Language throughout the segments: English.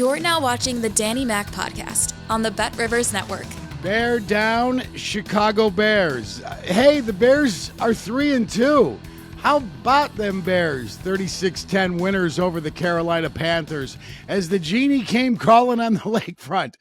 You're now watching the Danny Mac Podcast on the Bet Rivers Network. Bear down, Chicago Bears. Hey, the Bears are 3-2. How about them Bears? 36-10 winners over the Carolina Panthers as the genie came calling on the lakefront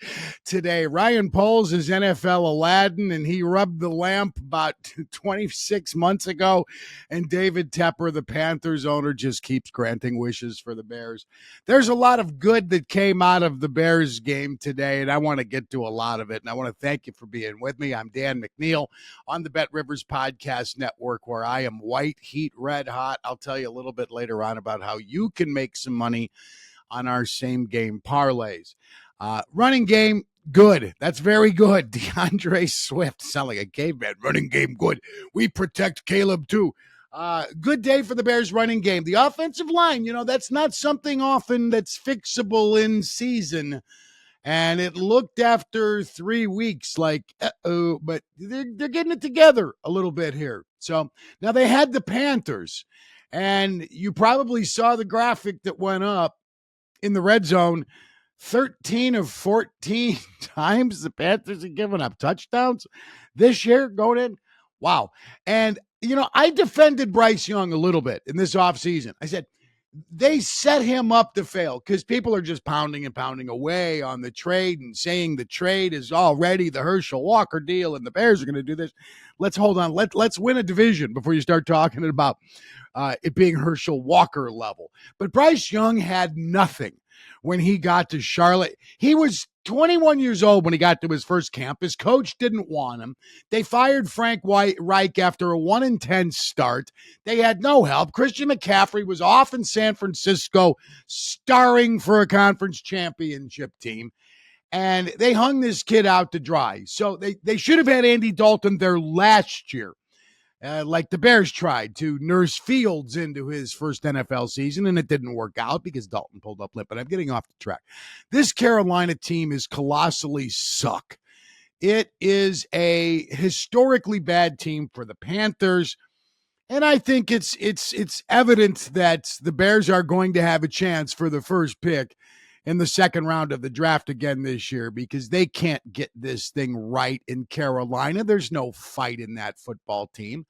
today. Ryan Poles is NFL Aladdin, and he rubbed the lamp about 26 months ago. And David Tepper, the Panthers owner, just keeps granting wishes for the Bears. There's a lot of good that came out of the Bears game today, and I want to get to a lot of it. And I want to thank you for being with me. I'm Dan McNeil on the Bet Rivers Podcast Network, where I am white heat red hot. I'll tell you a little bit later on about how you can make some money on our same game parlays. Running game, good. That's very good. DeAndre Swift, sound like a caveman. Running game, good. We protect Caleb too. Good day for the Bears running game. The offensive line, that's not something often that's fixable in season. And it looked after 3 weeks like, but they're getting it together a little bit here. So now they had the Panthers, and you probably saw the graphic that went up in the red zone. 13 of 14 times the Panthers have given up touchdowns this year going in. Wow. And, I defended Bryce Young a little bit in this offseason. I said, they set him up to fail because people are just pounding away on the trade and saying the trade is already the Herschel Walker deal and the Bears are going to do this. Let's hold on. Let's win a division before you start talking about it being Herschel Walker level. But Bryce Young had nothing when he got to Charlotte. He was 21 years old when he got to his first camp. His coach didn't want him. They fired Frank Reich after a 1-10 start. They had no help. Christian McCaffrey was off in San Francisco starring for a conference championship team. And they hung this kid out to dry. So they should have had Andy Dalton there last year. Like the Bears tried to nurse Fields into his first NFL season, and it didn't work out because Dalton pulled up lip. But I'm getting off the track. This Carolina team is colossally suck. It is a historically bad team for the Panthers, and I think it's evident that the Bears are going to have a chance for the first pick in the second round of the draft again this year because they can't get this thing right in Carolina. There's no fight in that football team.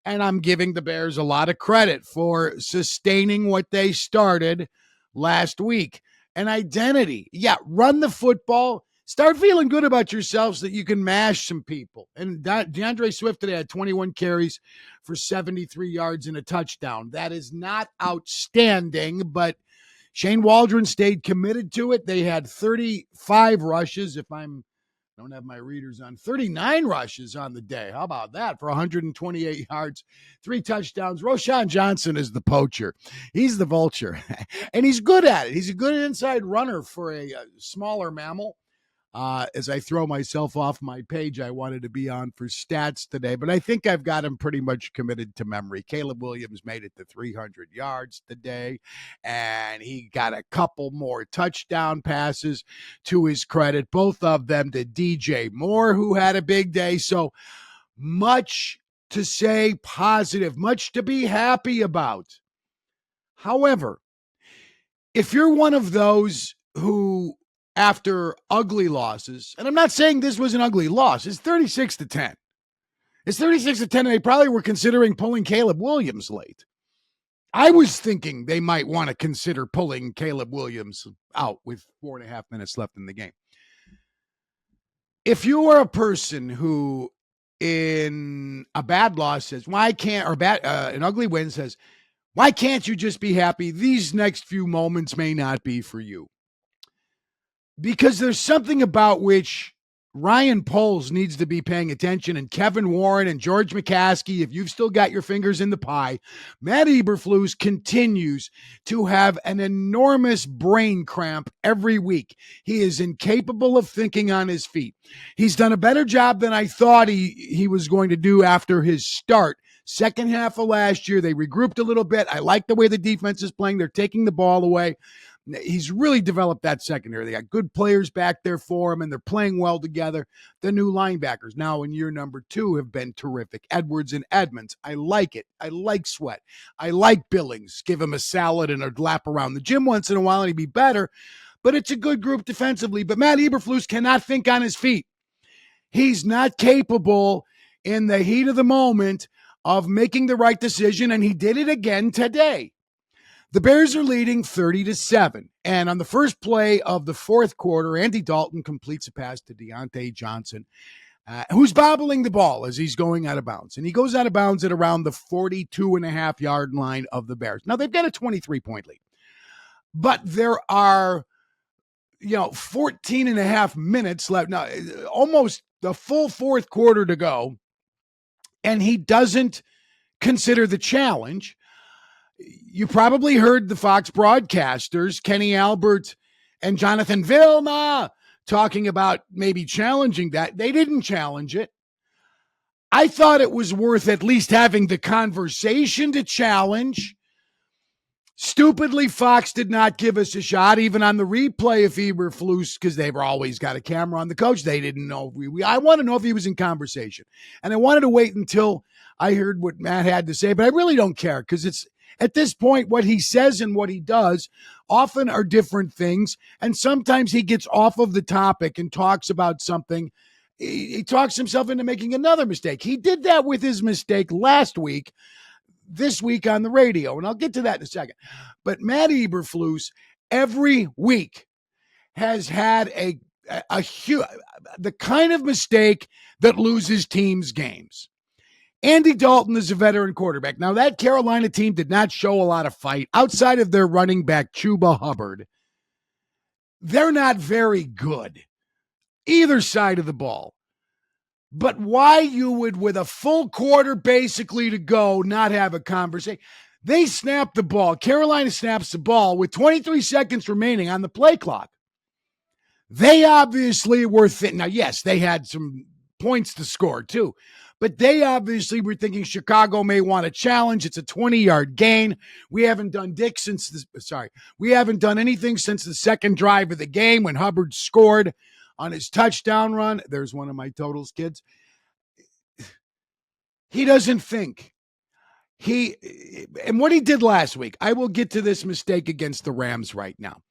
And I'm giving the Bears a lot of credit for sustaining what they started last week. An identity. Yeah, run the football. Start feeling good about yourselves that you can mash some people. And DeAndre Swift today had 21 carries for 73 yards and a touchdown. That is not outstanding, but Shane Waldron stayed committed to it. They had 35 rushes, don't have my readers on, 39 rushes on the day. How about that for 128 yards, 3 touchdowns? Roschon Johnson is the poacher. He's the vulture, and he's good at it. He's a good inside runner for a smaller mammal. As I throw myself off my page I wanted to be on for stats today, but I think I've got him pretty much committed to memory. Caleb Williams made it to 300 yards today, and he got a couple more touchdown passes to his credit, both of them to DJ Moore, who had a big day. So much to say positive, much to be happy about. However, if you're one of those who after ugly losses, and I'm not saying this was an ugly loss, it's 36-10. It's 36-10, and they probably were considering pulling Caleb Williams late. I was thinking they might want to consider pulling Caleb Williams out with 4.5 minutes left in the game. If you are a person who in a bad loss says, why can't, or an ugly win says, why can't you just be happy? These next few moments may not be for you. Because there's something about which Ryan Poles needs to be paying attention, and Kevin Warren and George McCaskey, if you've still got your fingers in the pie. Matt Eberflus continues to have an enormous brain cramp every week. He is incapable of thinking on his feet. He's done a better job than I thought he was going to do after his start. Second half of last year, they regrouped a little bit. I like the way the defense is playing. They're taking the ball away. He's really developed that secondary. They got good players back there for him, and they're playing well together. The new linebackers now in year number 2 have been terrific. Edwards and Edmonds. I like it. I like Sweat. I like Billings. Give him a salad and a lap around the gym once in a while, and he'd be better. but it's a good group defensively. But Matt Eberflus cannot think on his feet. He's not capable in the heat of the moment of making the right decision, and he did it again today. The Bears are leading 30-7, and on the first play of the fourth quarter, Andy Dalton completes a pass to Deontay Johnson, who's bobbling the ball as he's going out of bounds. And he goes out of bounds at around the 42.5-yard line of the Bears. Now, they've got a 23-point lead, but there are 14 and a half minutes left. Now, almost the full fourth quarter to go, and he doesn't consider the challenge. You probably heard the Fox broadcasters, Kenny Albert and Jonathan Vilma, talking about maybe challenging that. They didn't challenge it. I thought it was worth at least having the conversation to challenge. Stupidly, Fox did not give us a shot, even on the replay of Eberflus, because they've always got a camera on the coach. They didn't know. I want to know if he was in conversation. And I wanted to wait until I heard what Matt had to say, but I really don't care, because it's at this point, what he says and what he does often are different things. And sometimes he gets off of the topic and talks about something. He talks himself into making another mistake. He did that with his mistake last week, this week on the radio, and I'll get to that in a second. But Matt Eberflus every week has had the kind of mistake that loses teams games. Andy Dalton is a veteran quarterback. Now, that Carolina team did not show a lot of fight outside of their running back, Chuba Hubbard. They're not very good, either side of the ball. But why you would, with a full quarter basically to go, not have a conversation? They snap the ball. Carolina snaps the ball with 23 seconds remaining on the play clock. They obviously were now, yes, they had some points to score too, but they obviously were thinking Chicago may want a challenge. It's a 20-yard gain. We haven't done anything since the second drive of the game when Hubbard scored on his touchdown run. There's one of my totals, kids. He doesn't think. And what he did last week, I will get to this mistake against the Rams right now.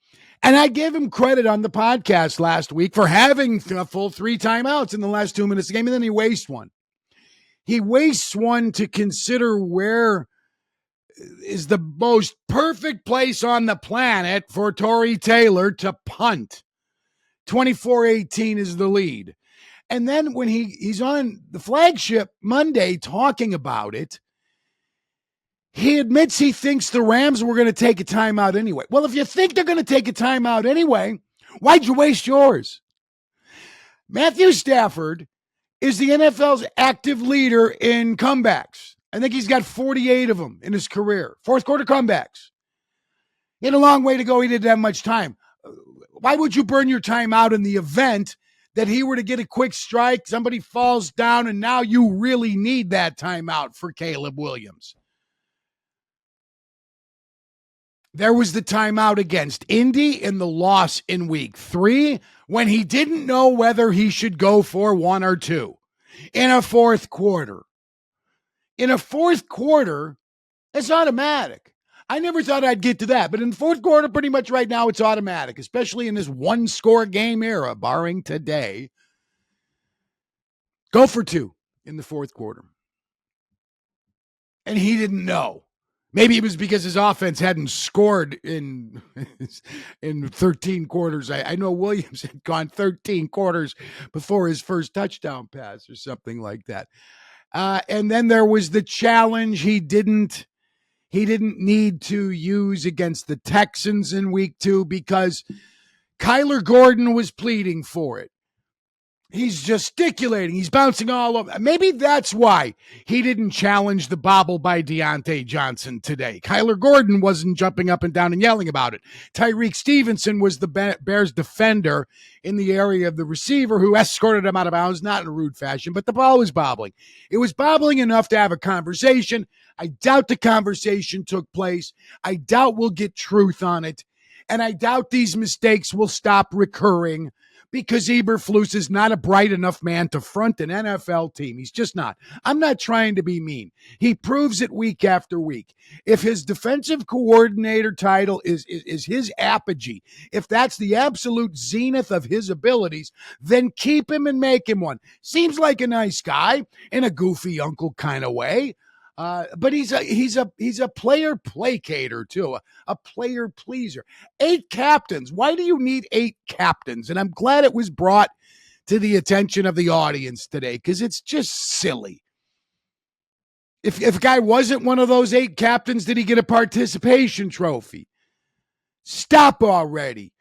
And I gave him credit on the podcast last week for having a full 3 timeouts in the last 2 minutes of the game, and then he wastes one. He wastes one to consider where is the most perfect place on the planet for Torrey Taylor to punt. 24-18 is the lead. And then when he's on the flagship Monday talking about it, he admits he thinks the Rams were going to take a timeout anyway. Well, if you think they're going to take a timeout anyway, why'd you waste yours? Matthew Stafford is the NFL's active leader in comebacks. I think he's got 48 of them in his career. Fourth quarter comebacks. He had a long way to go. He didn't have much time. Why would you burn your time out in the event that he were to get a quick strike, somebody falls down, and now you really need that timeout for Caleb Williams? There was the timeout against Indy in the loss in week 3 when he didn't know whether he should go for 1 or 2 in a fourth quarter. In a fourth quarter, it's automatic. I never thought I'd get to that, but in the fourth quarter, pretty much right now, it's automatic, especially in this one-score game era, barring today. Go for 2 in the fourth quarter. And he didn't know. Maybe it was because his offense hadn't scored in 13 quarters. I know Williams had gone 13 quarters before his first touchdown pass or something like that. And then there was the challenge he didn't need to use against the Texans in week 2 because Kyler Gordon was pleading for it. He's gesticulating. He's bouncing all over. Maybe that's why he didn't challenge the bobble by Deontay Johnson today. Kyler Gordon wasn't jumping up and down and yelling about it. Tyreek Stevenson was the Bears defender in the area of the receiver who escorted him out of bounds, not in a rude fashion, but the ball was bobbling. It was bobbling enough to have a conversation. I doubt the conversation took place. I doubt we'll get truth on it. And I doubt these mistakes will stop recurring because Eberflus is not a bright enough man to front an NFL team. He's just not. I'm not trying to be mean. He proves it week after week. If his defensive coordinator title is his apogee, if that's the absolute zenith of his abilities, then keep him and make him one. Seems like a nice guy in a goofy uncle kind of way. But he's a player placater too, a player pleaser. 8 captains. Why do you need 8 captains? And I'm glad it was brought to the attention of the audience today because it's just silly. If a guy wasn't one of those 8 captains, did he get a participation trophy? Stop already.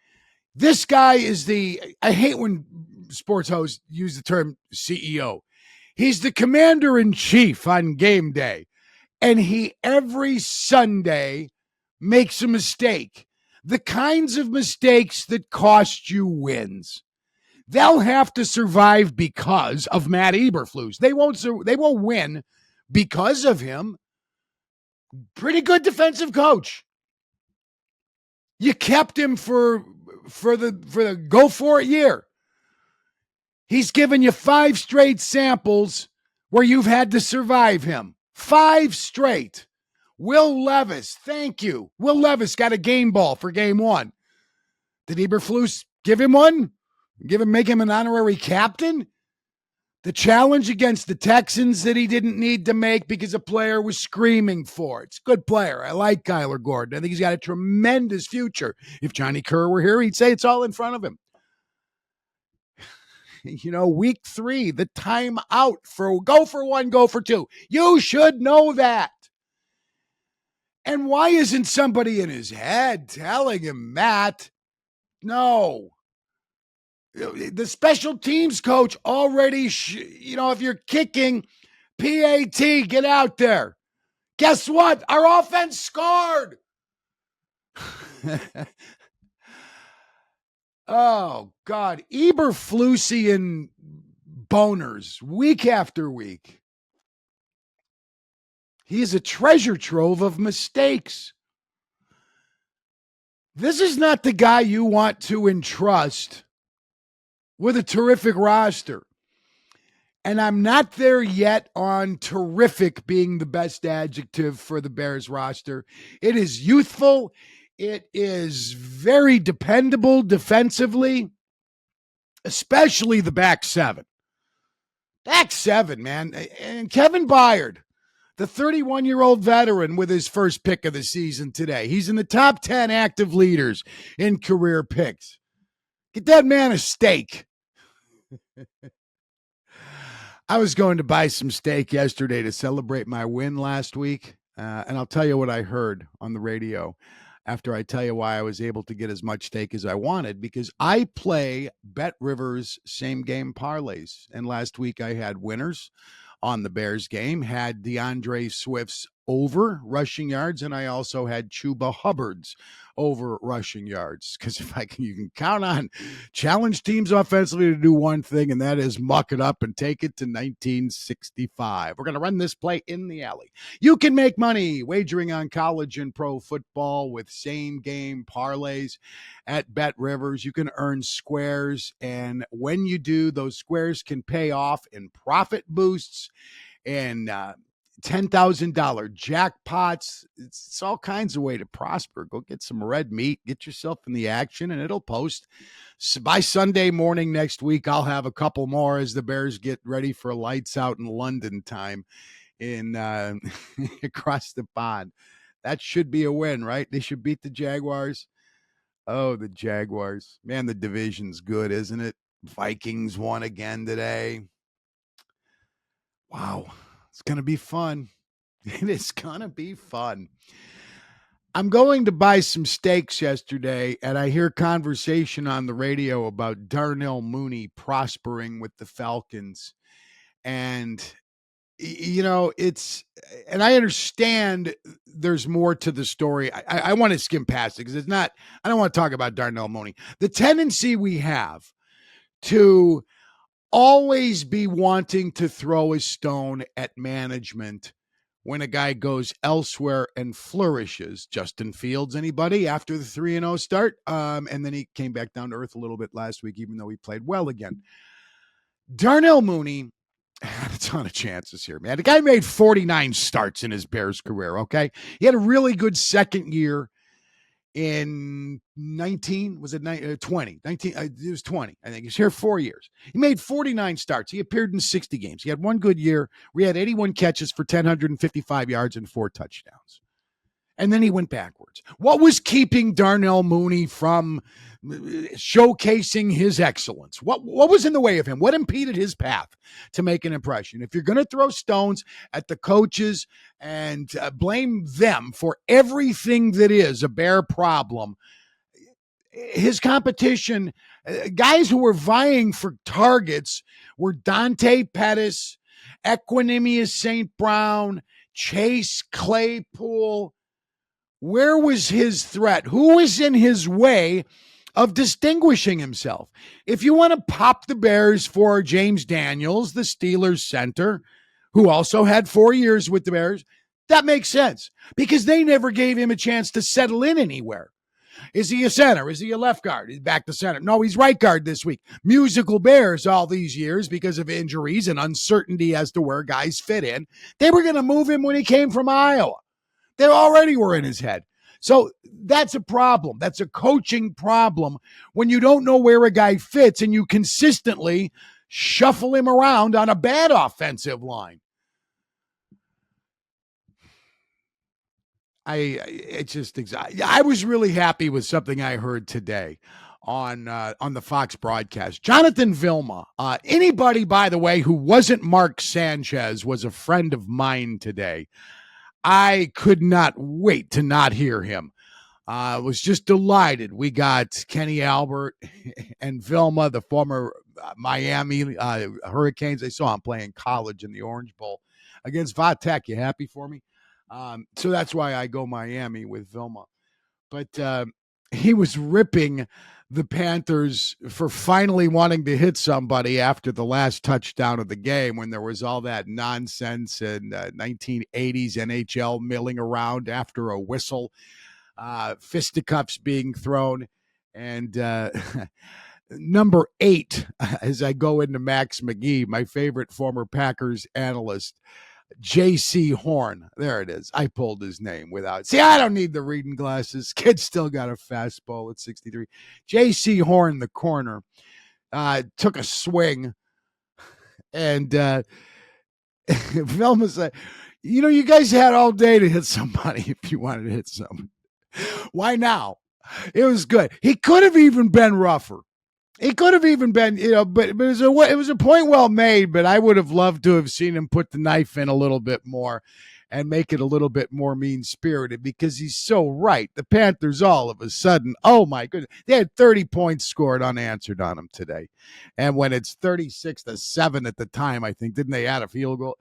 This guy is I hate when sports hosts use the term CEO. He's the commander-in-chief on game day, and he every Sunday makes a mistake. The kinds of mistakes that cost you wins. They'll have to survive because of Matt Eberflus. They won't win because of him. Pretty good defensive coach. You kept him for the go for it year. He's given you 5 straight samples where you've had to survive him. 5 straight. Will Levis, thank you. Will Levis got a game ball for game 1. Did Eberflus give him one? Make him an honorary captain? The challenge against the Texans that he didn't need to make because a player was screaming for it. It's a good player. I like Kyler Gordon. I think he's got a tremendous future. If Johnny Kerr were here, he'd say it's all in front of him. Week 3, the timeout for go for 1, go for 2. You should know that. And why isn't somebody in his head telling him, Matt, no. The special teams coach already, if you're kicking, PAT, get out there. Guess what? Our offense scored. Oh, God. Eberflusian boners week after week. He is a treasure trove of mistakes. This is not the guy you want to entrust with a terrific roster. And I'm not there yet on terrific being the best adjective for the Bears roster. It is youthful. It is very dependable defensively, especially the back 7. Back 7, man. And Kevin Byard, the 31-year-old veteran with his first pick of the season today. He's in the top 10 active leaders in career picks. Get that man a steak. I was going to buy some steak yesterday to celebrate my win last week, and I'll tell you what I heard on the radio after I tell you why I was able to get as much steak as I wanted, because I play Bet Rivers same-game parlays, and last week I had winners on the Bears game, had DeAndre Swift's over rushing yards, and I also had Chuba Hubbard's over rushing yards. Because you can count on challenge teams offensively to do one thing, and that is muck it up and take it to 1965. We're going to run this play in the alley. You can make money wagering on college and pro football with same-game parlays at Bet Rivers. You can earn squares, and when you do, those squares can pay off in profit boosts and $10,000 jackpots. It's all kinds of way to prosper. Go get some red meat, get yourself in the action, and it'll post. So by Sunday morning next week, I'll have a couple more as the Bears get ready for lights out in London time in across the pond. That should be a win, right? They should beat the Jaguars. Oh, the Jaguars. Man, the division's good, isn't it? Vikings won again today. Wow. It's going to be fun. It is going to be fun. I'm going to buy some steaks yesterday, and I hear conversation on the radio about Darnell Mooney prospering with the Falcons. And, and I understand there's more to the story. I want to skim past it because I don't want to talk about Darnell Mooney. The tendency we have to always be wanting to throw a stone at management when a guy goes elsewhere and flourishes. Justin Fields, anybody after the 3-0 start? And then he came back down to earth a little bit last week, even though he played well again. Darnell Mooney had a ton of chances here, man. The guy made 49 starts in his Bears career, okay? He had a really good second year in 19, was it 20? 19, it was 20, I think. He's here 4 years. He made 49 starts. He appeared in 60 games. He had one good year where he had 81 catches for 1,055 yards and 4 touchdowns. And then he went backwards. What was keeping Darnell Mooney from showcasing his excellence? What was in the way of him? What impeded his path to make an impression? If you're going to throw stones at the coaches and blame them for everything that is a Bear problem, his competition, guys who were vying for targets were Dante Pettis, Equanimous St. Brown, Chase Claypool. Where was his threat? Who was in his way of distinguishing himself? If you want to pop the Bears for James Daniels, the Steelers center, who also had 4 years with the Bears, that makes sense because they never gave him a chance to settle in anywhere. Is he a center? Is he a left guard? He's back to center. No, he's right guard this week. Musical Bears all these years because of injuries and uncertainty as to where guys fit in. They were going to move him when he came from Iowa. They already were in his head. So that's a problem. That's a coaching problem when you don't know where a guy fits and you consistently shuffle him around on a bad offensive line. I was really happy with something I heard today on the Fox broadcast. Jonathan Vilma, anybody, by the way, who wasn't Mark Sanchez was a friend of mine today. I could not wait to not hear him. I was just delighted. We got Kenny Albert and Vilma, the former Miami Hurricanes. I saw him playing college in the Orange Bowl against Vatek. You happy for me? So that's why I go Miami with Vilma. But he was ripping the Panthers for finally wanting to hit somebody after the last touchdown of the game when there was all that nonsense in 1980s NHL milling around after a whistle, fisticuffs being thrown. And number 8, as I go into Max McGee, my favorite former Packers analyst, J.C. Horn. There it is. I pulled his name without. See, I don't need the reading glasses. Kid still got a fastball at 63. J.C. Horn, the corner, took a swing. And Velma said, you guys had all day to hit somebody if you wanted to hit somebody. Why now? It was good. He could have even been rougher. It could have even been, but it was a point well made, but I would have loved to have seen him put the knife in a little bit more and make it a little bit more mean-spirited because he's so right. The Panthers all of a sudden, oh my goodness, they had 30 points scored unanswered on them today. And when it's 36-7 at the time, I think, didn't they add a field goal?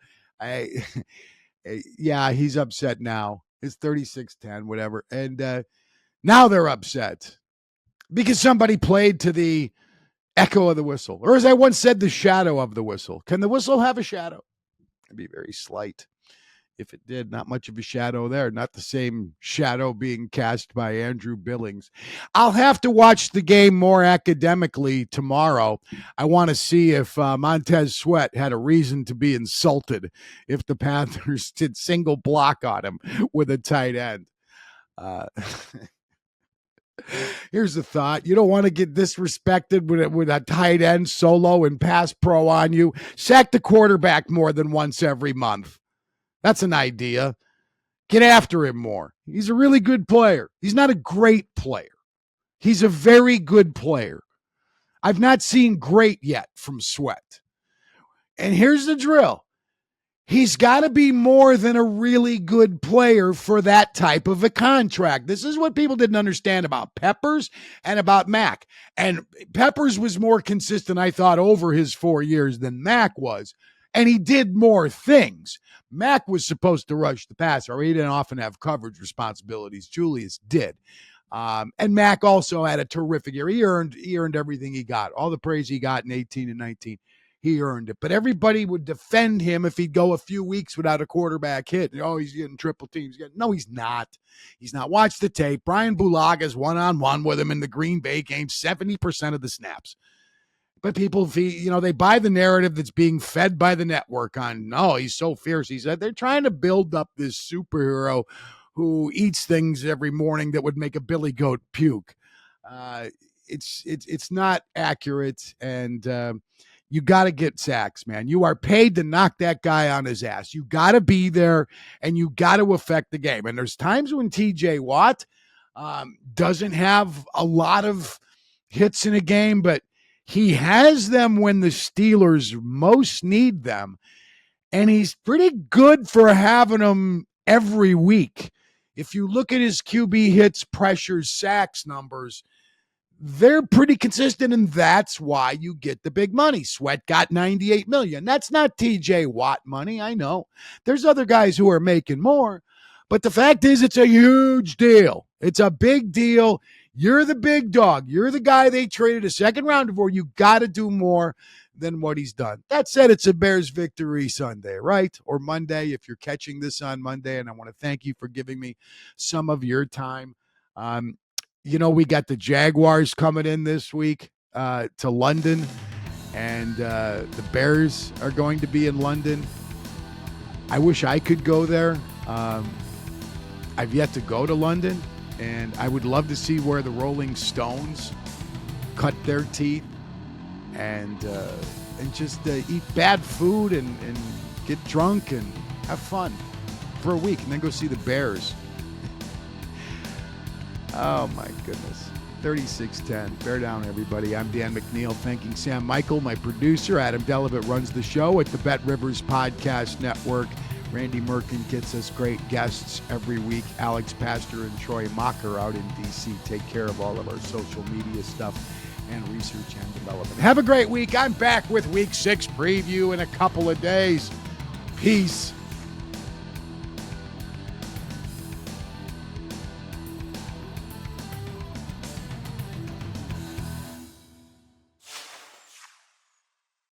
Yeah, he's upset now. It's 36-10, whatever. And now they're upset because somebody played to the echo of the whistle. Or as I once said, the shadow of the whistle. Can the whistle have a shadow? It'd be very slight. If it did, not much of a shadow there. Not the same shadow being cast by Andrew Billings. I'll have to watch the game more academically tomorrow. I want to see if Montez Sweat had a reason to be insulted if the Panthers did single block on him with a tight end. Here's the thought. You don't want to get disrespected with a tight end solo and pass pro on you. Sack the quarterback more than once every month. That's an idea. Get after him more. He's a really good player. He's not a great player. He's a very good player. I've not seen great yet from Sweat. And here's the drill. He's got to be more than a really good player for that type of a contract. This is what people didn't understand about Peppers and about Mac. And Peppers was more consistent, I thought, over his 4 years than Mac was. And he did more things. Mac was supposed to rush the passer. He didn't often have coverage responsibilities. Julius did. And Mac also had a terrific year. He earned everything he got, all the praise he got in 18 and 19. he earned it. But everybody would defend him if he'd go a few weeks without a quarterback hit. Oh, he's getting triple teams. No, he's not. He's not. Watch the tape. Brian Bulaga's one-on-one with him in the Green Bay game, 70% of the snaps. But people, they buy the narrative that's being fed by the network on, no, he's so fierce. He said they're trying to build up this superhero who eats things every morning that would make a billy goat puke. It's not accurate, and you got to get sacks, man. You are paid to knock that guy on his ass. You got to be there, and you got to affect the game. And there's times when TJ Watt doesn't have a lot of hits in a game, but he has them when the Steelers most need them, and he's pretty good for having them every week. If you look at his QB hits, pressures, sacks numbers, they're pretty consistent, and that's why you get the big money. Sweat got $98 million. That's not TJ Watt money, I know. There's other guys who are making more, but the fact is it's a huge deal. It's a big deal. You're the big dog. You're the guy they traded a second rounder for. You got to do more than what he's done. That said, it's a Bears victory Sunday, right? Or Monday, if you're catching this on Monday, and I want to thank you for giving me some of your time. We got the Jaguars coming in this week to London, and the Bears are going to be in London. I wish I could go there. I've yet to go to London, and I would love to see where the Rolling Stones cut their teeth and just eat bad food and get drunk and have fun for a week, and then go see the Bears. Oh, my goodness. 36-10. Bear down, everybody. I'm Dan McNeil, thanking Sam Michael, my producer. Adam Delevit runs the show at the Bet Rivers Podcast Network. Randy Merkin gets us great guests every week. Alex Pastor and Troy Mocker out in D.C. take care of all of our social media stuff and research and development. Have a great week. I'm back with Week 6 preview in a couple of days. Peace.